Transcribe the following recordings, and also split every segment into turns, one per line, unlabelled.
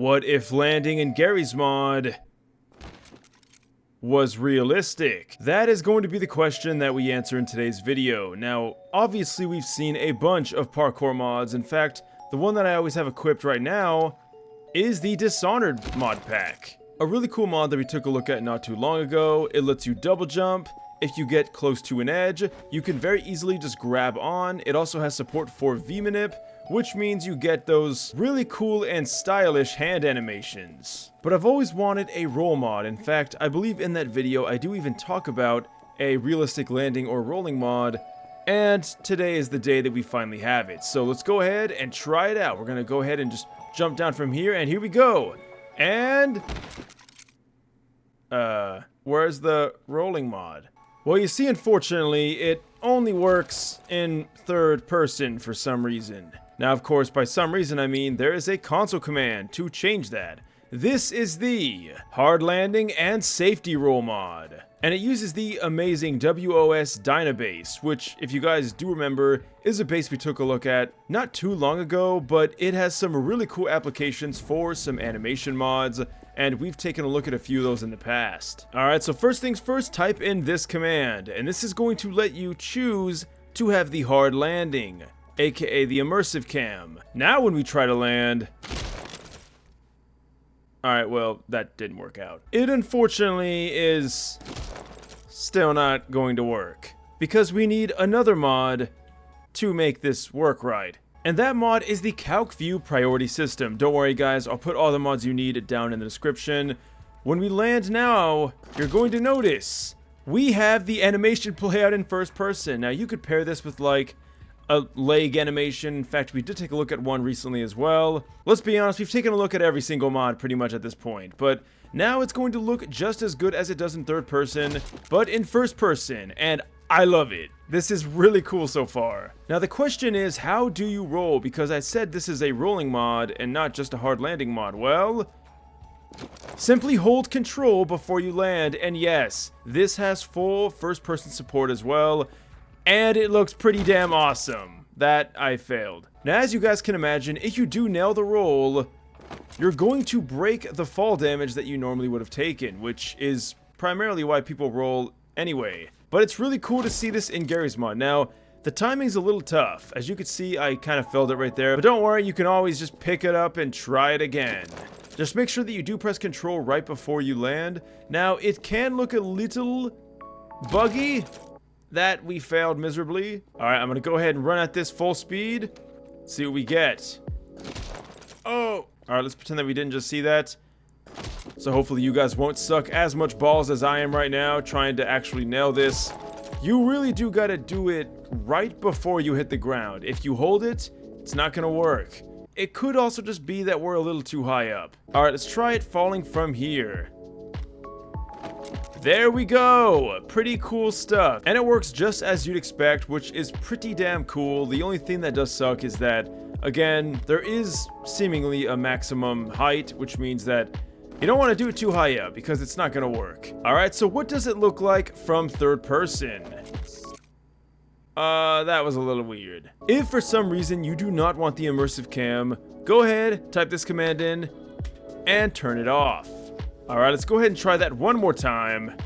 What if landing in Garry's mod was realistic? That is going to be the question that we answer in today's video. Now, obviously we've seen a bunch of parkour mods. In fact, the one that I always have equipped right now is the Dishonored mod pack. A really cool mod that we took a look at not too long ago. It lets you double jump. If you get close to an edge, you can very easily just grab on. It also has support for V-manip, which means you get those really cool and stylish hand animations. But I've always wanted a roll mod. In fact, I believe in that video I do even talk about a realistic landing or rolling mod, and today is the day that we finally have it. So let's go ahead and try it out. We're gonna go ahead and just jump down from here, and here we go. And where's the rolling mod? Well, you see, unfortunately, it only works in third person for some reason. Now, of course, by some reason, I mean there is a console command to change that. This is the Hard Landing and Safety Roll mod. And it uses the amazing WOS Dynabase, which, if you guys do remember, is a base we took a look at not too long ago, but it has some really cool applications for some animation mods, and we've taken a look at a few of those in the past. Alright, so first things first, type in this command, and this is going to let you choose to have the hard landing, aka the immersive cam. Now when we try to land... Alright, well, that didn't work out. It unfortunately is still not going to work, because we need another mod to make this work right. And that mod is the Calc View Priority System. Don't worry guys, I'll put all the mods you need down in the description. When we land now, you're going to notice we have the animation play out in first person. Now you could pair this with like a leg animation. In fact, we did take a look at one recently as well. Let's be honest, we've taken a look at every single mod pretty much at this point, but now it's going to look just as good as it does in third person, but in first person, and I love it. This is really cool so far. Now the question is, how do you roll? Because I said this is a rolling mod and not just a hard landing mod. Well, simply hold control before you land, and yes, this has full first person support as well, and it looks pretty damn awesome. That I failed. Now as you guys can imagine, if you do nail the roll, you're going to break the fall damage that you normally would have taken, which is primarily why people roll anyway. But it's really cool to see this in Garry's mod. Now, the timing's a little tough. As you can see, I kind of failed it right there. But don't worry, you can always just pick it up and try it again. Just make sure that you do press control right before you land. Now, it can look a little buggy that we failed miserably. Alright, I'm gonna go ahead and run at this full speed. See what we get. Oh! Alright, let's pretend that we didn't just see that. So hopefully you guys won't suck as much balls as I am right now trying to actually nail this. You really do gotta do it right before you hit the ground. If you hold it, it's not gonna work. It could also just be that we're a little too high up. Alright, let's try it falling from here. There we go! Pretty cool stuff. And it works just as you'd expect, which is pretty damn cool. The only thing that does suck is that, again, there is seemingly a maximum height, which means that you don't want to do it too high up because it's not going to work. Alright, so what does it look like from third person? That was a little weird. If for some reason you do not want the immersive cam, go ahead, type this command in, and turn it off. Alright, let's go ahead and try that one more time.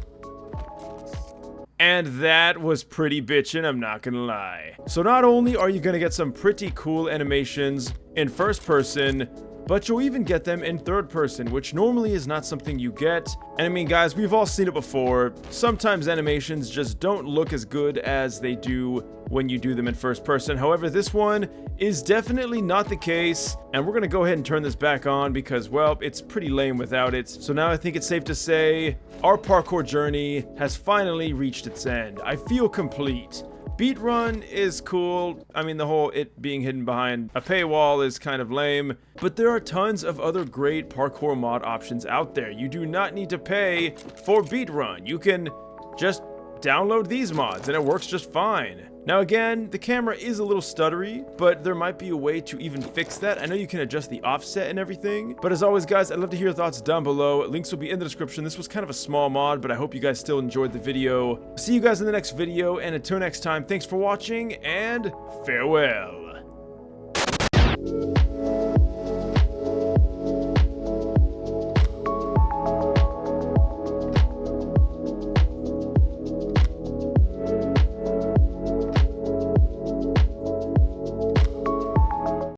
And that was pretty bitchin', I'm not gonna lie. So not only are you gonna get some pretty cool animations in first person, but you'll even get them in third person, which normally is not something you get. And I mean, guys, we've all seen it before. Sometimes animations just don't look as good as they do when you do them in first person. However, this one is definitely not the case, and we're gonna go ahead and turn this back on because, well, it's pretty lame without it. So now I think it's safe to say our parkour journey has finally reached its end. I feel complete. Beat run is cool. I mean, the whole it being hidden behind a paywall is kind of lame, but there are tons of other great parkour mod options out there. You do not need to pay for beat run. You can just download these mods and it works just fine. Now again, the camera is a little stuttery, but there might be a way to even fix that. I know you can adjust the offset and everything, but as always guys, I'd love to hear your thoughts down below. Links will be in the description. This was kind of a small mod, but I hope you guys still enjoyed the video. See you guys in the next video, and until next time, thanks for watching, and farewell.